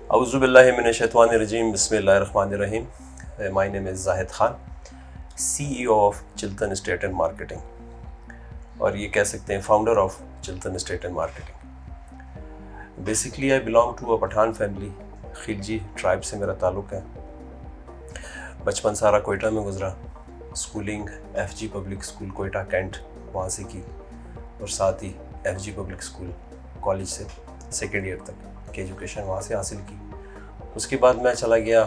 Auzubillahiminashaitanirrajim. Bismillahirrahmanirrahim. My name is Zahid Khan, CEO of Chiltan Estate and Marketing, और ये कह सकते हैं founder of Chiltan estate and marketing. Basically I belong to a Pathan family. Khilji tribe से मेरा ताल्लुक़ है। बचपन सारा कोयटा में गुजरा। Schooling FG public school Quetta cantt वहाँ से की, और साथ ही FG पब्लिक स्कूल कॉलेज से सेकेंड ईयर तक की एजुकेशन वहाँ से हासिल की। उसके बाद मैं चला गया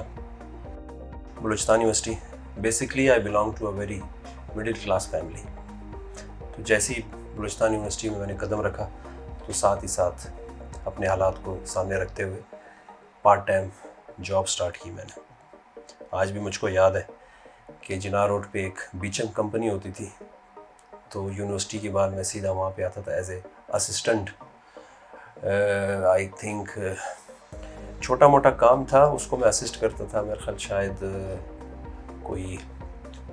Balochistan University. Basically I belong to a very middle class family. तो जैसे ही बलूचिस्तान यूनिवर्सिटी में मैंने कदम रखा तो साथ ही साथ अपने हालात को सामने रखते हुए पार्ट टाइम जॉब स्टार्ट की मैंने। आज भी मुझको याद है कि जिना रोड पे एक बीचम कंपनी होती थी, तो यूनिवर्सिटी के बाद मैं सीधा वहाँ पे आता था as a assistant. I think छोटा मोटा काम था, उसको मैं असिस्ट करता था। मेरे ख्याल शायद कोई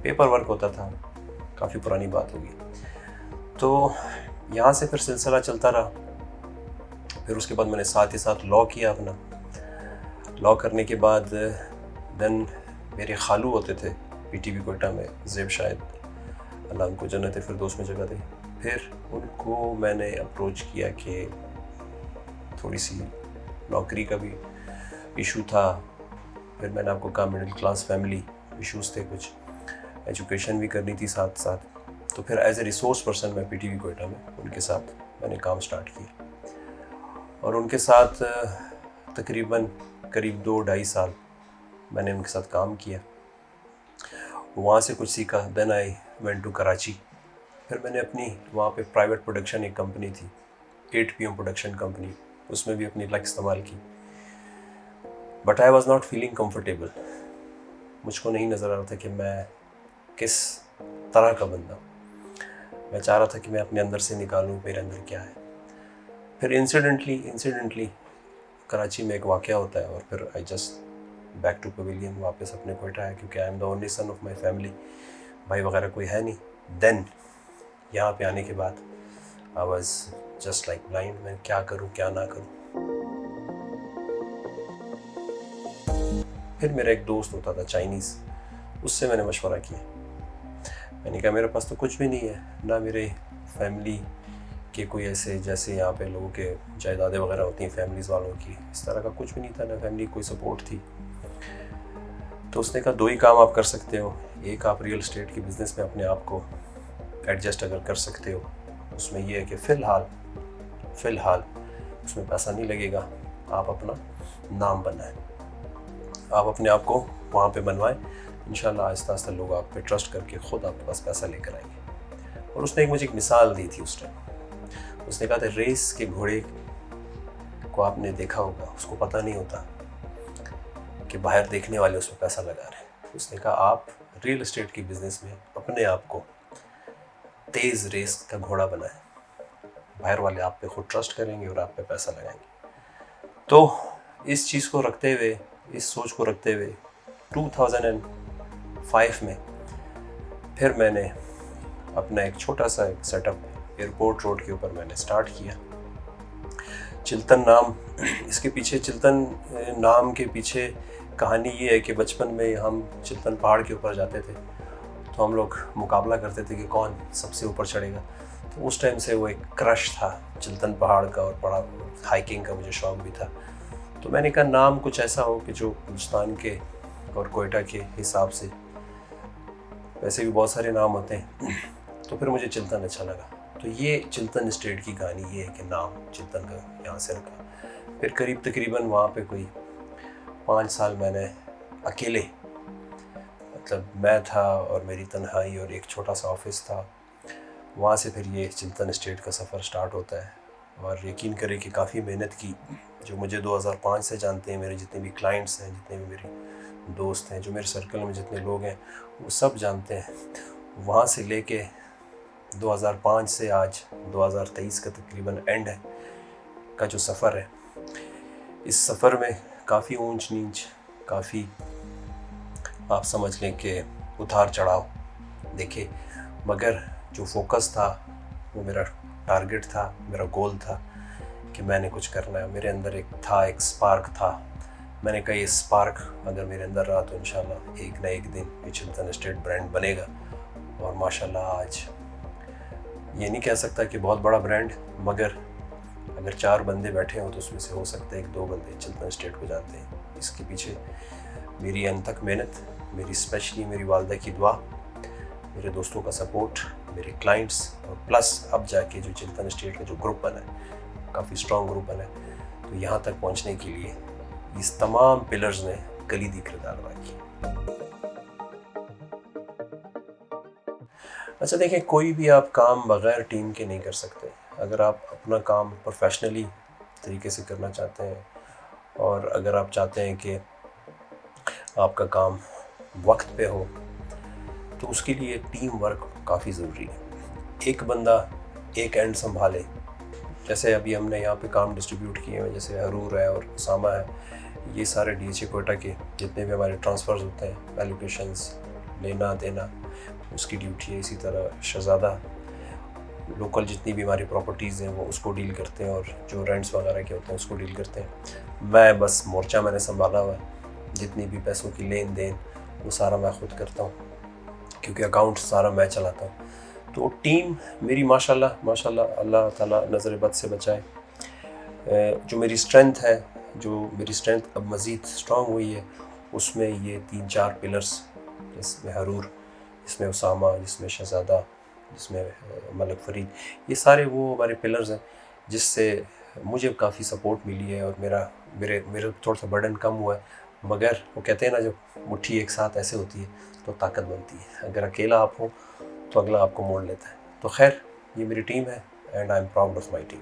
पेपर वर्क होता था, काफ़ी पुरानी बात होगी। तो यहाँ से फिर सिलसिला चलता रहा। फिर उसके बाद मैंने साथ ही साथ लॉ किया अपना। लॉ करने के बाद देन मेरे खालू होते थे PTB कोयटा में, ज़ेब शायद, अल्लाह उनको जन्नत फिरदौस में जगह दे। फिर उनको मैंने अप्रोच किया कि थोड़ी सी नौकरी का भी इशू था। फिर मैंने आपको कहा मिडिल क्लास फैमिली इश्यूज़ थे, कुछ एजुकेशन भी करनी थी साथ साथ। तो फिर एज ए रिसोर्स पर्सन मैं PTB कोयटा में उनके साथ मैंने काम स्टार्ट किया, और उनके साथ तकरीबन करीब 2-2.5 साल मैंने उनके साथ काम किया। वहाँ से कुछ सीखा। Then I went to Karachi. फिर मैंने अपनी वहाँ पे प्राइवेट प्रोडक्शन एक कंपनी थी, 8PM प्रोडक्शन कंपनी, उसमें भी अपनी लक इस्तेमाल की। But I was not feeling comfortable. मुझको नहीं नज़र आ रहा था कि मैं किस तरह का बंदा। मैं चाह रहा था कि मैं अपने अंदर से निकालूं मेरे अंदर क्या है। फिर इंसिडेंटली कराची में एक वाक़या होता है, और फिर I just back to pavilion, वापस अपने कोयटा आया, क्योंकि I am the only son of my family. भाई वगैरह कोई है नहीं। देन यहाँ पे आने के बाद I was just like blind. मैं क्या करूँ क्या ना करूँ। फिर मेरा एक दोस्त होता था चाइनीज़, उससे मैंने मशवरा किया। मैंने कहा मेरे पास तो कुछ भी नहीं है, ना मेरे फैमिली के कोई ऐसे जैसे यहाँ पे लोगों के जायदादें वगैरह होती हैं फैमिलीज़ वालों की, इस तरह का कुछ भी नहीं था, ना फैमिली कोई सपोर्ट थी। तो उसने कहा 2 ही काम आप कर सकते हो। एक, आप रियल एस्टेट की बिज़नेस में अपने आप को एडजस्ट अगर कर सकते हो, उसमें यह है कि फ़िलहाल उसमें पैसा नहीं लगेगा, आप अपना नाम बनाएं, आप अपने आप को वहाँ पे बनवाएं। इंशाल्लाह आहिस्ता आहिस्ता लोग आप पे ट्रस्ट करके ख़ुद आपके पास पैसा लेकर आएंगे। और उसने मुझे एक मिसाल दी थी उस टाइम। उसने कहा था रेस के घोड़े को आपने देखा होगा, उसको पता नहीं होता कि बाहर देखने वाले उसमें पैसा लगा रहे हैं। उसने कहा आप रियल एस्टेट की बिज़नेस में अपने आप को तेज़ रेस का घोड़ा बनाएं, बाहर वाले आप पे खुद ट्रस्ट करेंगे और आप पे पैसा लगाएंगे। तो इस चीज़ को रखते हुए, इस सोच को रखते हुए 2005 में फिर मैंने अपना एक छोटा सा एक सेटअप एयरपोर्ट रोड के ऊपर मैंने स्टार्ट किया। चिल्तन नाम, इसके पीछे, चिल्तन नाम के पीछे कहानी ये है कि बचपन में हम चिल्तन पहाड़ के ऊपर जाते थे, तो हम लोग मुकाबला करते थे कि कौन सबसे ऊपर चढ़ेगा। तो उस टाइम से वो एक क्रश था चिल्तन पहाड़ का, और बड़ा हाइकिंग का मुझे शौक़ भी था। तो मैंने कहा नाम कुछ ऐसा हो कि जो बलूचिस्तान के और कोयटा के हिसाब से, वैसे भी बहुत सारे नाम होते हैं, तो फिर मुझे चिल्तन अच्छा लगा। तो ये चिल्तन एस्टेट की कहानी ये है कि नाम चिल्तन का यहाँ से रखा। फिर करीब तकरीबन वहाँ पे कोई 5 साल मैंने अकेले, मतलब मैं था और मेरी तन्हाई और एक छोटा सा ऑफिस था। वहाँ से फिर ये चिल्तन एस्टेट का सफ़र स्टार्ट होता है। और यकीन करें कि काफ़ी मेहनत की। जो मुझे 2005 से जानते हैं, मेरे जितने भी क्लाइंट्स हैं, जितने भी मेरे दोस्त हैं, जो मेरे सर्कल में जितने लोग हैं, वो सब जानते हैं। वहाँ से लेके 2005 से आज 2023 का तकरीबन एंड है का जो सफ़र है, इस सफ़र में काफ़ी ऊंच नीच, काफ़ी आप समझ लें कि उतार चढ़ाव देखे, मगर जो फोकस था वो मेरा टारगेट था, मेरा गोल था कि मैंने कुछ करना है। मेरे अंदर एक स्पार्क था मैंने कहा ये स्पार्क अगर मेरे अंदर रहा तो इंशाल्लाह एक ना एक दिन ये चिल्तन एस्टेट ब्रांड बनेगा। और माशाल्लाह आज ये नहीं कह सकता कि बहुत बड़ा ब्रांड, मगर अगर 4 बंदे बैठे हों तो उसमें से हो सकता है 1-2 बंदे चिल्तन एस्टेट को जानते हैं। इसके पीछे मेरी अनथक मेहनत, मेरी स्पेशली मेरी वालदा की दुआ, मेरे दोस्तों का सपोर्ट, मेरे क्लाइंट्स और प्लस अब जाके जो चिल्तन एस्टेट का जो ग्रुप बना है, काफ़ी स्ट्रॉन्ग ग्रुप बना है, तो यहाँ तक पहुँचने के लिए इस तमाम पिलर्स ने कलीदी किरदार अदा किया। अच्छा देखें, कोई भी आप काम बग़ैर टीम के नहीं कर सकते। अगर आप अपना काम प्रोफेशनली तरीके से करना चाहते हैं और अगर आप चाहते हैं कि आपका काम वक्त पे हो, तो उसके लिए टीम वर्क काफ़ी ज़रूरी है। एक बंदा एक एंड संभाले, जैसे अभी हमने यहाँ पे काम डिस्ट्रीब्यूट किए हैं, जैसे हरूर है और उसामा है, ये सारे DHA कोयटा के जितने भी हमारे ट्रांसफ़र्स होते हैं, एलोकेशंस लेना देना, उसकी ड्यूटी है। इसी तरह शहज़ादा लोकल जितनी भी हमारी प्रॉपर्टीज़ हैं वो उसको डील करते हैं और जो रेंट्स वगैरह के होते हैं उसको डील करते हैं। मैं बस मोर्चा मैंने संभाला हुआ है, जितनी भी पैसों की लेन देन वो सारा मैं ख़ुद करता हूँ, क्योंकि अकाउंट सारा मैं चलाता हूँ। तो टीम मेरी माशाल्लाह अल्लाह ताला नज़र बद से बचाए। जो मेरी स्ट्रेंथ है, जो मेरी स्ट्रेंथ अब मज़ीद स्ट्रॉन्ग हुई है, उसमें ये 3-4 पिलर्स, जिसमें हरूर, जिसमें उसामा, जिसमें शहज़ादा, जिसमें मलक फ़रीद, ये सारे वो हमारे पिलर्स हैं जिससे मुझे काफ़ी सपोर्ट मिली है और मेरे थोड़ा सा बर्डन कम हुआ है। मगर वो कहते हैं ना, जब मुट्ठी एक साथ ऐसे होती है तो ताकत बनती है। अगर अकेला आप हो तो अगला आपको मोड़ लेता है। तो खैर, ये मेरी टीम है and I am proud of my team.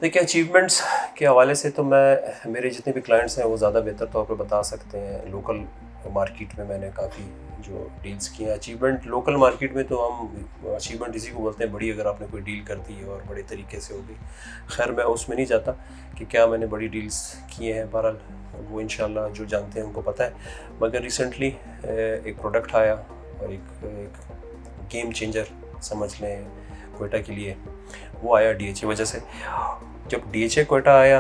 देखिए, अचीवमेंट्स के हवाले से तो मेरे जितने भी क्लाइंट्स हैं वो ज़्यादा बेहतर तौर पर बता सकते हैं। लोकल मार्केट में मैंने काफ़ी जो डील्स किए हैं, अचीवमेंट लोकल मार्केट में तो हम अचीवमेंट इसी को बोलते हैं बड़ी, अगर आपने कोई डील कर दी है और बड़े तरीके से हो गई। खैर, मैं उसमें नहीं जाता कि क्या मैंने बड़ी डील्स किए हैं, बहरहाल वो इंशाल्लाह जो जानते हैं उनको पता है। मगर रिसेंटली एक प्रोडक्ट आया और एक गेम चेंजर समझ लें कोयटा के लिए, वो आया DHA वजह से। जब DHA कोयटा आया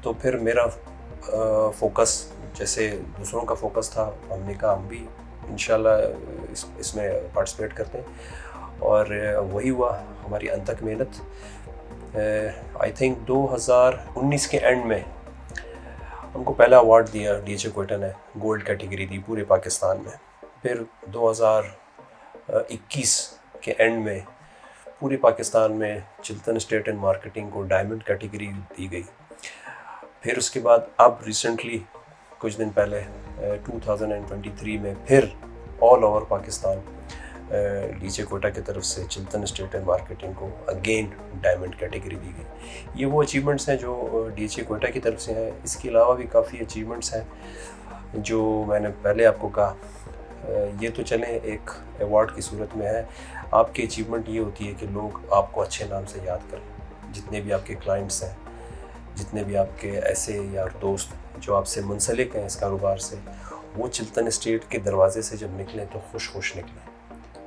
तो फिर मेरा फोकस, जैसे दूसरों का फोकस था, हमने कहा हम भी इंशाल्लाह इसमें पार्टिसिपेट करते हैं और वही हुआ। हमारी अनथक मेहनत, आई थिंक 2019 के एंड में हमको पहला अवार्ड दिया DHA कोयटा ने, गोल्ड कैटेगरी दी पूरे पाकिस्तान में। फिर 2021 के एंड में पूरे पाकिस्तान में चिल्तन एस्टेट एंड मार्केटिंग को डायमंड कैटेगरी दी गई। फिर उसके बाद अब रिसेंटली कुछ दिन पहले 2023 में फिर all over Pakistan DHA Quetta की तरफ से चिल्तन एस्टेट एंड मार्केटिंग को अगेन डायमंड कैटेगरी दी गई। ये वो अचीवमेंट्स हैं जो DHA कोयटा की तरफ से हैं। इसके अलावा भी काफ़ी अचीवमेंट्स हैं जो मैंने पहले आपको कहा। ये तो चलें एक अवार्ड की सूरत में है। आपकी अचीवमेंट ये होती है कि लोग आपको अच्छे नाम से याद करें। जितने भी आपके क्लाइंट्स हैं, जितने भी आपके ऐसे यार दोस्त जो आपसे मुंसलिक हैं इस कारोबार से, वो चिल्तन एस्टेट के दरवाज़े से जब निकलें तो खुश निकलें।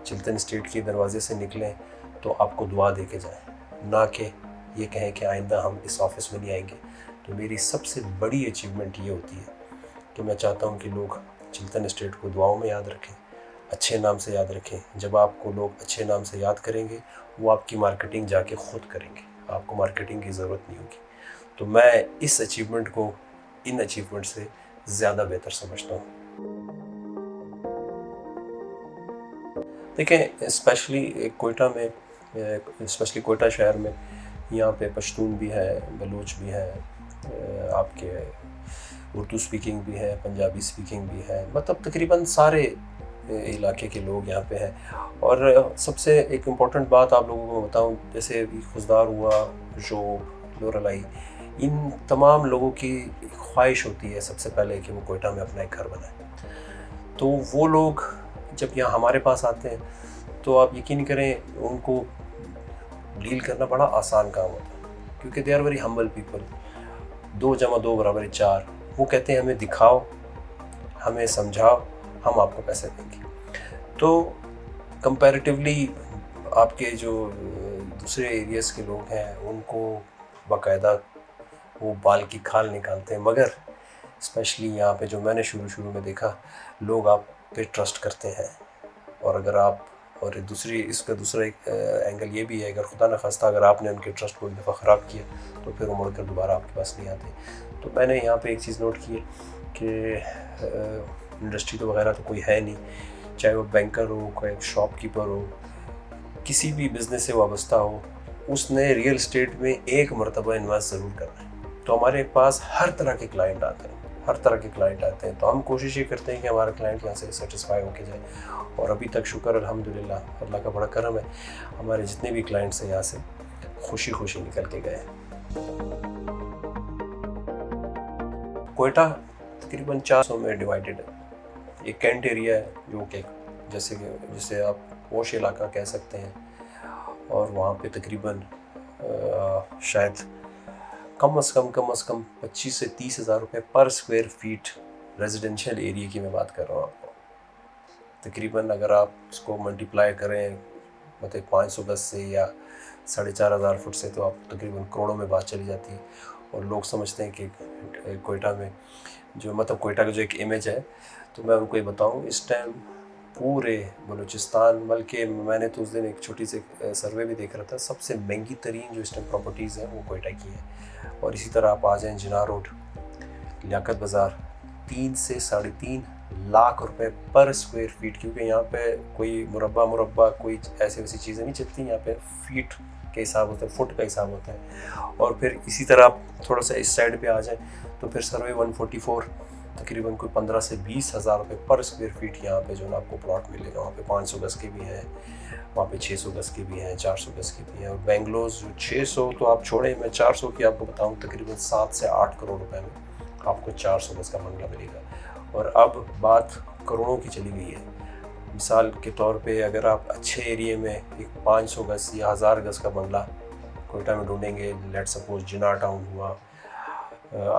चिल्तन एस्टेट के दरवाज़े से निकलें तो आपको दुआ दे के जाएँ, ना कि ये कहें कि आइंदा हम इस ऑफ़िस में नहीं आएंगे। तो मेरी सबसे बड़ी अचीवमेंट ये होती है कि मैं चाहता हूँ कि लोग चिल्तन एस्टेट को दुआओं में याद रखें, अच्छे नाम से याद रखें। जब आपको लोग अच्छे नाम से याद करेंगे, वो आपकी मार्केटिंग जाके ख़ुद करेंगे, आपको मार्केटिंग की ज़रूरत नहीं होगी। तो मैं इस अचीवमेंट को इन अचीवमेंट से ज़्यादा बेहतर समझता हूँ। देखें, स्पेशली कोयटा में, स्पेशली कोयटा शहर में, यहाँ पे पश्तून भी है, बलूच भी है, आपके उर्दू स्पीकिंग भी है, पंजाबी स्पीकिंग भी है, मतलब तकरीबन सारे इलाके के लोग यहाँ पे हैं। और सबसे एक इम्पॉर्टेंट बात आप लोगों को बताऊँ, जैसे खुशदार हुआ, जोब, लोरलाई, इन तमाम लोगों की ख्वाहिश होती है सबसे पहले कि वो कोयटा में अपना एक घर बनाए। तो वो लोग जब यहाँ हमारे पास आते हैं तो आप यकीन करें उनको डील करना बड़ा आसान काम होता है, क्योंकि they are very humble people. 2 + 2 = 4। वो कहते हैं हमें दिखाओ, हमें समझाओ, हम आपको पैसे देंगे। तो कंपैरेटिवली आपके जो दूसरे एरियाज़ के लोग हैं उनको बाकायदा वो बाल की खाल निकालते हैं। मगर स्पेशली यहाँ पे जो मैंने शुरू में देखा, लोग आप पे ट्रस्ट करते हैं। और अगर आप, और इसका दूसरा एक एंगल ये भी है, अगर खुदा न खास्ता अगर आपने उनके ट्रस्ट को एक दफ़ा ख़राब किया तो फिर वो मुड़कर दोबारा आपके पास नहीं आते। तो मैंने यहाँ पे एक चीज़ नोट की है कि इंडस्ट्री तो वगैरह तो कोई है नहीं, चाहे वो बैंकर हो, कोई शॉपकीपर हो, किसी भी बिज़नेस से वाबस्ता हो, उसने रियल इस्टेट में एक मरतबा इन्वेस्ट ज़रूर करना है। तो हमारे पास हर तरह के क्लाइंट आते हैं, तो हम कोशिश ये करते हैं कि हमारा क्लाइंट यहाँ से सेटिस्फाई होके जाए। और अभी तक शुक्र अल्हम्दुलिल्लाह, अल्लाह का बड़ा करम है, हमारे जितने भी क्लाइंट्स हैं यहाँ से खुशी निकल के गए। कोयटा तकरीबन 400 में डिवाइडेड है। एक कैंट एरिया है जो कि जिसे आप पोश इलाका कह सकते हैं, और वहाँ पे तकरीबन शायद कम अज़ कम 25 से 30 हज़ार रुपये पर स्क्वायर फीट रेजिडेंशियल एरिया की मैं बात कर रहा हूँ आपको। तकरीबन अगर आप इसको मल्टीप्लाई करें मतलब 500 गज से या 4,500 फुट से, तो आप तकरीबन करोड़ों में बात चली जाती है। और लोग समझते हैं कि कोयटा में जो कोयटा का जो एक इमेज है, तो मैं उनको ये बताऊँ, इस टाइम पूरे बलूचिस्तान, बल्कि मैंने तो उस दिन एक छोटी सी सर्वे भी देख रहा था, सबसे महंगी तरीन जो इस टाइम प्रॉपर्टीज़ हैं वो कोयटा की है। और इसी तरह आप आ जाएँ जिना रोड, लियाकत बाज़ार, 3 से 3.5 लाख रुपए पर स्क्वायर फीट, क्योंकि यहाँ पे कोई मुरब्बा कोई ऐसी वैसी चीज़ें नहीं चलती, यहाँ पे फीट के हिसाब होता है, फुट का हिसाब होता है। और फिर इसी तरह आप थोड़ा सा इस साइड पे आ जाएँ तो फिर सर्वे 144 तकरीबन कोई 15 से 20 हज़ार रुपये पर स्क्वायर फीट यहाँ पे जो ना आपको प्लॉट मिलेगा। वहाँ पे 500 गज के भी हैं, वहाँ पे 600 गज के भी हैं, 400 गज के भी हैं। और बेंगलोर 600 तो आप छोड़ें, मैं 400 की आपको बताऊँ, तकरीबन 7 से 8 करोड़ रुपए में आपको 400 गज का बंगला मिलेगा। और अब बात करोड़ों की चली गई है। मिसाल के तौर पे अगर आप अच्छे एरिया में एक 500 गज या 1000 गज का बंगला कोयटा में ढूंढेंगे, लेट सपोज जिना टाउन हुआ,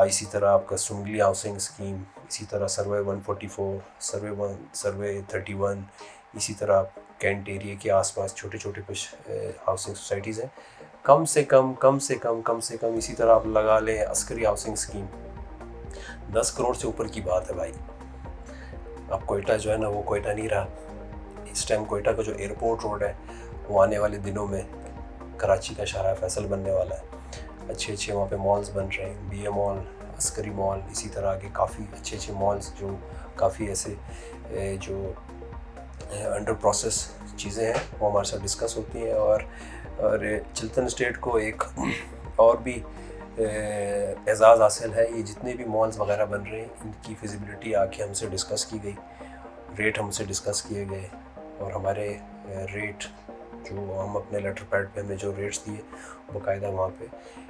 इसी तरह आपका सुंगली हाउसिंग स्कीम, इसी तरह सर्वे 144, सर्वे 31, इसी तरह कैंट एरिया के आसपास छोटे कुछ हाउसिंग सोसाइटीज़ हैं। कम से कम इसी तरह आप लगा लें अस्करी हाउसिंग स्कीम, 10 करोड़ से ऊपर की बात है भाई। अब कोयटा जो है ना वो कोयटा नहीं रहा। इस टाइम कोयटा का जो एयरपोर्ट रोड है वो आने वाले दिनों में कराची का शाहराह फैसल बनने वाला है। अच्छे वहाँ पे मॉल्स बन रहे हैं, BA मॉल, अस्करी मॉल, इसी तरह के काफ़ी अच्छे मॉल्स जो काफ़ी ऐसे जो अंडर प्रोसेस चीज़ें हैं वो हमारे साथ डिस्कस होती हैं। और चिल्तन स्टेट को एक और भी एजाज़ हासिल है, ये जितने भी मॉल्स वगैरह बन रहे हैं इनकी फिजिबिलिटी आके हमसे डिस्कस की गई, रेट हमसे डिस्कस किए गए, और हमारे रेट जो हम अपने लेटर पैड पे हमने जो रेट्स दिए बाकायदा वहाँ पे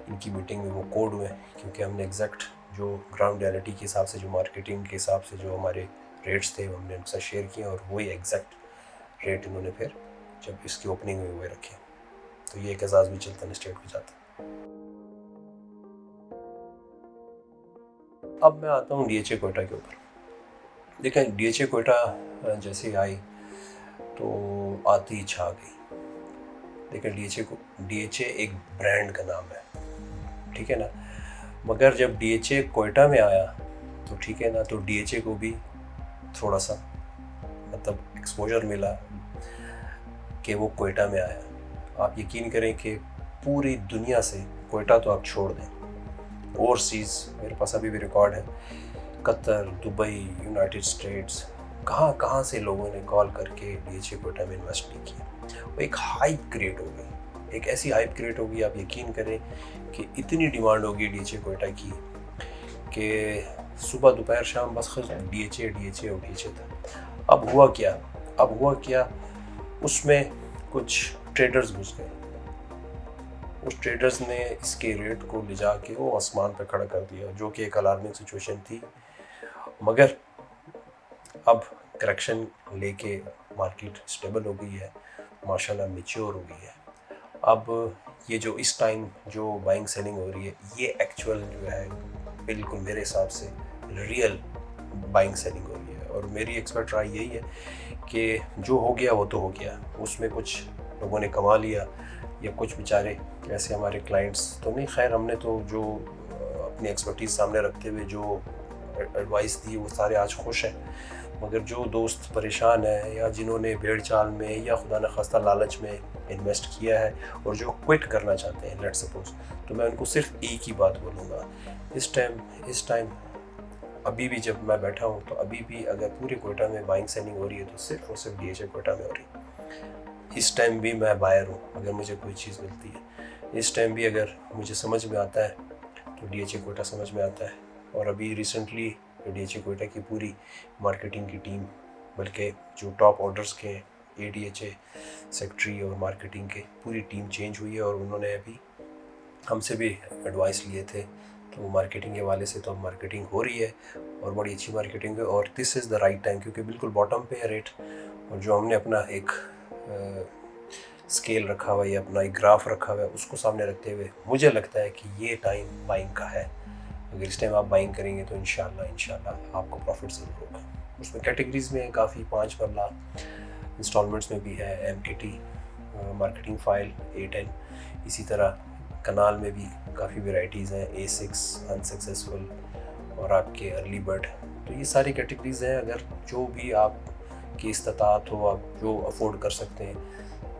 इनकी मीटिंग में वो कोड हुए, क्योंकि हमने एग्जैक्ट जो ग्राउंड रियलिटी के हिसाब से, जो मार्केटिंग के हिसाब से जो हमारे रेट्स थे वो हमने उनसे शेयर किए, और वही एग्जैक्ट रेट इन्होंने फिर जब इसकी ओपनिंग में हुए रखे। तो ये एक एजाज़ भी चिल्तन स्टेट को जाता है। अब मैं आता हूँ DHA कोयटा के ऊपर। देखें, DHA कोयटा जैसे आई तो आती ही छा गई। देखें, DHA एक ब्रांड का नाम है, ठीक है ना, मगर जब DHA कोयटा में आया तो ठीक है ना, तो DHA को भी थोड़ा सा एक्सपोजर मिला कि वो कोयटा में आया। आप यकीन करें कि पूरी दुनिया से, कोयटा तो आप छोड़ दें, ओवरसीज़ मेरे पास अभी भी रिकॉर्ड है, कतर, दुबई, यूनाइटेड स्टेट्स, कहाँ से लोगों ने कॉल करके DHA कोयटा में इन्वेस्ट नहीं किया। वो एक हाइप क्रिएट हो गई, एक ऐसी हाइप क्रिएट होगी, आप यकीन करें कि इतनी डिमांड होगी DHA कोयटा की कि सुबह दोपहर शाम बस DHA था। अब हुआ क्या, उसमें कुछ ट्रेडर्स घुस गए। उस ट्रेडर्स ने इसके रेट को ले जाके वो आसमान पे खड़ा कर दिया, जो कि एक अलार्मिंग सिचुएशन थी। मगर अब करेक्शन लेके मार्केट स्टेबल हो गई है, माशाल्लाह मैच्योर हो गई है। अब ये जो इस टाइम जो बाइंग सेलिंग हो रही है, ये एक्चुअल जो है बिल्कुल मेरे हिसाब से रियल बाइंग सेलिंग हो रही है। और मेरी एक्सपर्ट राय यही है कि जो हो गया वो तो हो गया, उसमें कुछ लोगों ने कमा लिया या कुछ बेचारे ऐसे हमारे क्लाइंट्स तो नहीं, खैर हमने तो जो अपनी एक्सपर्टीज़ सामने रखते हुए जो एडवाइस दी वो सारे आज खुश हैं, मगर जो दोस्त परेशान है या जिन्होंने भेड़ चाल में या खुदा न खास्ता लालच में इन्वेस्ट किया है और जो क्विट करना चाहते हैं लेट्स सपोज, तो मैं उनको सिर्फ एक ही बात बोलूँगा, इस टाइम अभी भी जब मैं बैठा हूँ तो अभी भी अगर पूरे कोयटा में बाइंग सेलिंग हो रही है तो सिर्फ और सिर्फ DHA कोयटा में हो रही है। इस टाइम भी मैं बायर हूँ, अगर मुझे कोई चीज़ मिलती है इस टाइम भी अगर मुझे समझ में आता है तो DHA कोयटा समझ में आता है। और अभी रिसेंटली DHA कोयटा की पूरी मार्केटिंग की टीम, बल्कि जो टॉप ऑर्डर्स के ADHA सेक्रेटरी और मार्केटिंग के पूरी टीम चेंज हुई है और उन्होंने अभी हमसे भी एडवाइस लिए थे, तो मार्केटिंग के वाले से तो अब मार्केटिंग हो रही है और बड़ी अच्छी मार्केटिंग है और this is the right time, क्योंकि बिल्कुल बॉटम पे है रेट। और जो हमने अपना एक स्केल रखा हुआ है, अपना एक ग्राफ रखा हुआ है, उसको सामने रखते हुए मुझे लगता है कि ये टाइम बाइंग का है। अगर इस टाइम आप बाइंग करेंगे तो इंशाल्लाह आपको प्रॉफिट ज़रूर होगा। उसमें कैटेगरीज में काफ़ी 5 मरला इंस्टॉलमेंट्स में भी है, MKT मार्केटिंग फाइल A10, इसी तरह कनाल में भी काफ़ी वेराइटीज़ हैं, A6 अनसक्सेसफुल और आपके अर्ली बर्ड। तो ये सारी कैटेगरीज़ हैं। अगर जो भी आप की इस्तात हो, आप जो अफोर्ड कर सकते हैं,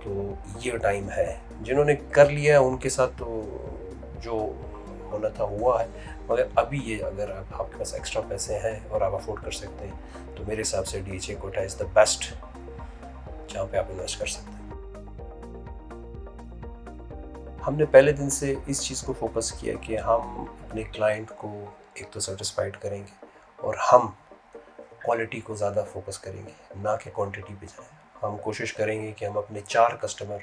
तो ये टाइम है। जिन्होंने कर लिया है उनके साथ तो जो होना था हुआ है, मगर अभी ये अगर आपके पास एक्स्ट्रा पैसे हैं और आप अफोर्ड कर सकते हैं तो मेरे हिसाब से DHA Quetta is the best जहाँ पे आप इन्वेस्ट कर सकते हैं। हमने पहले दिन से इस चीज़ को फोकस किया कि हम अपने क्लाइंट को एक तो सेटिस्फाइड करेंगे और हम क्वालिटी को ज़्यादा फोकस करेंगे, ना कि क्वांटिटी पे जाएं। हम कोशिश करेंगे कि हम अपने 4 कस्टमर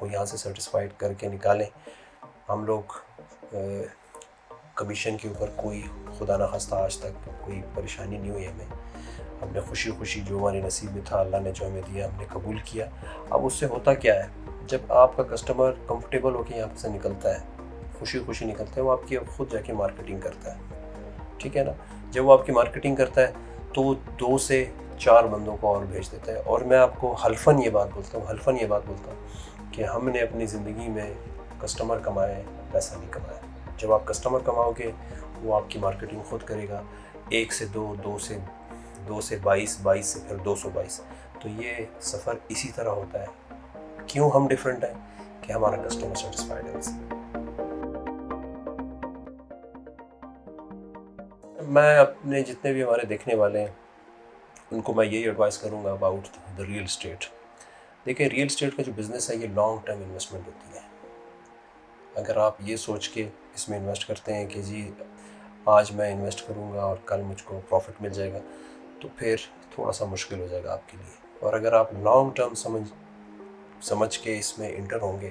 को यहाँ से सेटिस्फाइड करके निकालें। हम लोग कमीशन के ऊपर कोई खुदा ना खास्ता आज तक कोई परेशानी नहीं हुई हमें। हमने खुशी खुशी जो हमारे नसीब में था, अल्लाह ने जो हमें दिया हमने कबूल किया। अब उससे होता क्या है, जब आपका कस्टमर कंफर्टेबल होकर यहाँ से निकलता है, खुशी खुशी निकलता है, वो आपकी अब खुद जाके मार्केटिंग करता है, ठीक है ना। जब वो आपकी मार्केटिंग करता है तो वो 2 से 4 बंदों को और भेज देता है। और मैं आपको हल्फन ये बात बोलता हूँ कि हमने अपनी ज़िंदगी में कस्टमर कमाए, पैसा नहीं कमाया। जब आप कस्टमर कमाओगे वो आपकी मार्केटिंग खुद करेगा। 1 से 2, 2 से 22, 22 से फिर 222। तो ये सफ़र इसी तरह होता है। क्यों हम डिफरेंट हैं कि हमारा कस्टमर सेटिस्फाइड है हमसे। मैं अपने जितने भी हमारे देखने वाले हैं उनको मैं यही एडवाइस करूँगा अबाउट द रियल एस्टेट। देखिए, रियल एस्टेट का जो बिज़नेस है ये लॉन्ग टर्म इन्वेस्टमेंट होती है। अगर आप ये सोच के इसमें इन्वेस्ट करते हैं कि जी आज मैं इन्वेस्ट करूँगा और कल मुझको प्रॉफिट मिल जाएगा, तो फिर थोड़ा सा मुश्किल हो जाएगा आपके लिए। और अगर आप लॉन्ग टर्म समझ के इसमें इंटर होंगे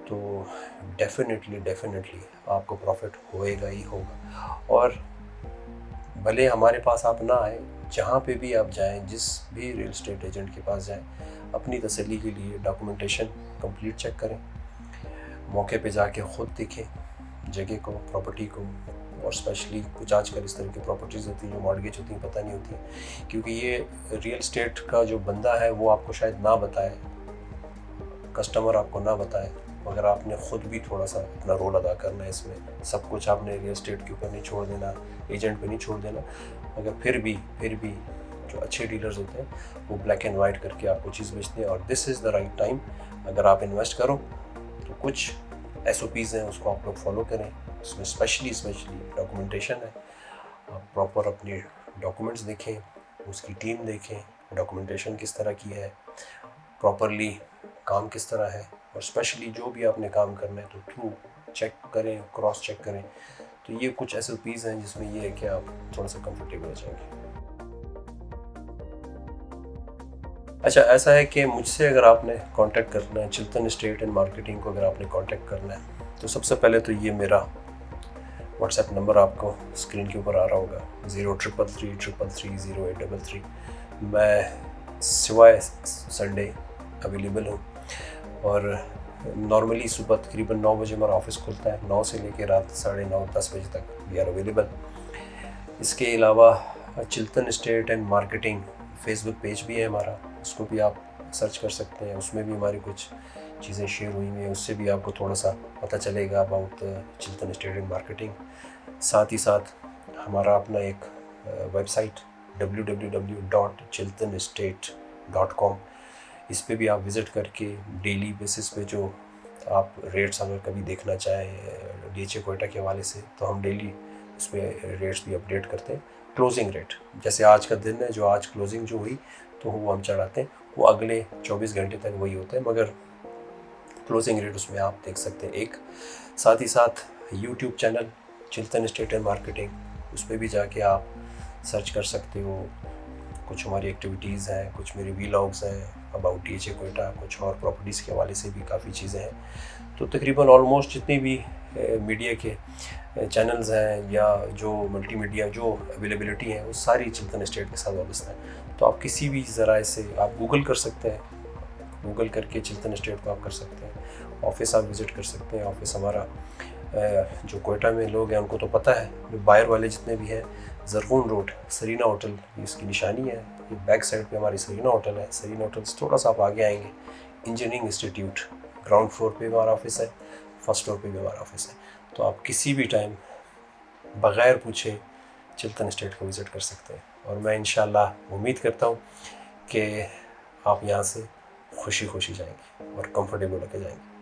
तो डेफिनेटली आपको प्रॉफिट होएगा ही होगा। और भले हमारे पास आप ना आए, जहाँ पे भी आप जाएं, जिस भी रियल एस्टेट एजेंट के पास जाएं, अपनी तसल्ली के लिए डॉक्यूमेंटेशन कंप्लीट चेक करें, मौके पे जाके ख़ुद देखें जगह को, प्रॉपर्टी को। और स्पेशली कुछ आजकल इस तरह की प्रॉपर्टीज़ होती हैं जो मॉर्गेज होती हैं, पता नहीं होती, क्योंकि ये रियल एस्टेट का जो बंदा है वो आपको शायद ना बताए, कस्टमर आपको ना बताए, मगर आपने ख़ुद भी थोड़ा सा अपना रोल अदा करना है इसमें। सब कुछ आपने रियल एस्टेट के ऊपर नहीं छोड़ देना, एजेंट पे नहीं छोड़ देना। मगर फिर भी जो अच्छे डीलर्स होते हैं वो ब्लैक एंड वाइट करके आपको चीज़ बेचते हैं। और this is the right time. अगर आप इन्वेस्ट करो तो कुछ SOPs हैं उसको आप लोग फॉलो करें। उसमें स्पेशली डॉक्यूमेंटेशन है। आप प्रॉपर अपने डॉक्यूमेंट्स देखें, उसकी टीम देखें, डॉक्यूमेंटेशन किस तरह की है, प्रॉपरली काम किस तरह है, और स्पेशली जो भी आपने काम करना है तो थ्रू चेक करें, क्रॉस चेक करें। तो ये कुछ SOPs हैं जिसमें ये है कि आप थोड़ा सा कंफर्टेबल हो जाएंगे। अच्छा, ऐसा है कि मुझसे अगर आपने कांटेक्ट करना है, चिल्तन एस्टेट एंड मार्केटिंग को अगर आपने कांटेक्ट करना है, तो सबसे पहले तो ये मेरा व्हाट्सएप नंबर आपको स्क्रीन के ऊपर आ रहा होगा, 0333330833। मैं सिवाय संडे अवेलेबल हूँ और नॉर्मली सुबह तकरीबन 9 बजे हमारा ऑफिस खुलता है, 9 से लेकर रात 9:30-10 बजे तक वी आर अवेलेबल। इसके अलावा Chiltan estate and marketing Facebook page भी है हमारा, उसको भी आप सर्च कर सकते हैं। उसमें भी हमारी कुछ चीज़ें शेयर हुई हैं, उससे भी आपको थोड़ा सा पता चलेगा about Chiltan estate and marketing. साथ ही साथ हमारा अपना एक वेबसाइट www.chiltanestate.com, इस पे भी आप विज़िट करके डेली बेसिस पे जो आप रेट्स अगर कभी देखना चाहें DHA कोयटा के हवाले से, तो हम डेली उसमें रेट्स भी अपडेट करते हैं। क्लोजिंग रेट जैसे आज का दिन है, जो आज क्लोजिंग जो हुई तो वो हम चढ़ाते हैं, वो अगले 24 घंटे तक वही होता है, मगर क्लोजिंग रेट उसमें आप देख सकते हैं एक। साथ ही साथ YouTube channel Chiltan estate and marketing, उस पर भी जाके आप सर्च कर सकते हो। कुछ हमारी एक्टिविटीज़ हैं, कुछ मेरे वीलॉग्स हैं अबाउट DHA कोयटा, कुछ और प्रॉपर्टीज़ के हवाले से भी काफ़ी चीज़ें हैं। तो तकरीबन ऑलमोस्ट जितनी भी मीडिया के चैनल्स हैं या जो मल्टीमीडिया जो अवेलेबिलिटी है, वो सारी चिल्तन एस्टेट के साथ वाबस्ता है। तो आप किसी भी ज़राए से आप गूगल कर सकते हैं, गूगल करके चिल्तन एस्टेट को आप कर सकते हैं। ऑफिस आप विज़िट कर सकते हैं। ऑफिस हमारा जो कोयटा में लोग हैं उनको तो पता है, जो बाहर वाले जितने भी हैं, ज़रगून रोड सरीना होटल इसकी निशानी है। ये बैक साइड पे हमारी सरीना होटल है। सरीना होटल से थोड़ा सा आप आगे आएंगे, इंजीनियरिंग इंस्टीट्यूट ग्राउंड फ्लोर पे हमारा ऑफिस है, फर्स्ट फ्लोर पे भी हमारा ऑफिस है। तो आप किसी भी टाइम बग़ैर पूछे चिल्तन एस्टेट को विज़िट कर सकते हैं। और मैं इंशाल्लाह उम्मीद करता हूँ कि आप यहाँ से खुशी खुशी जाएंगे और कंफर्टेबल होकर जाएंगे।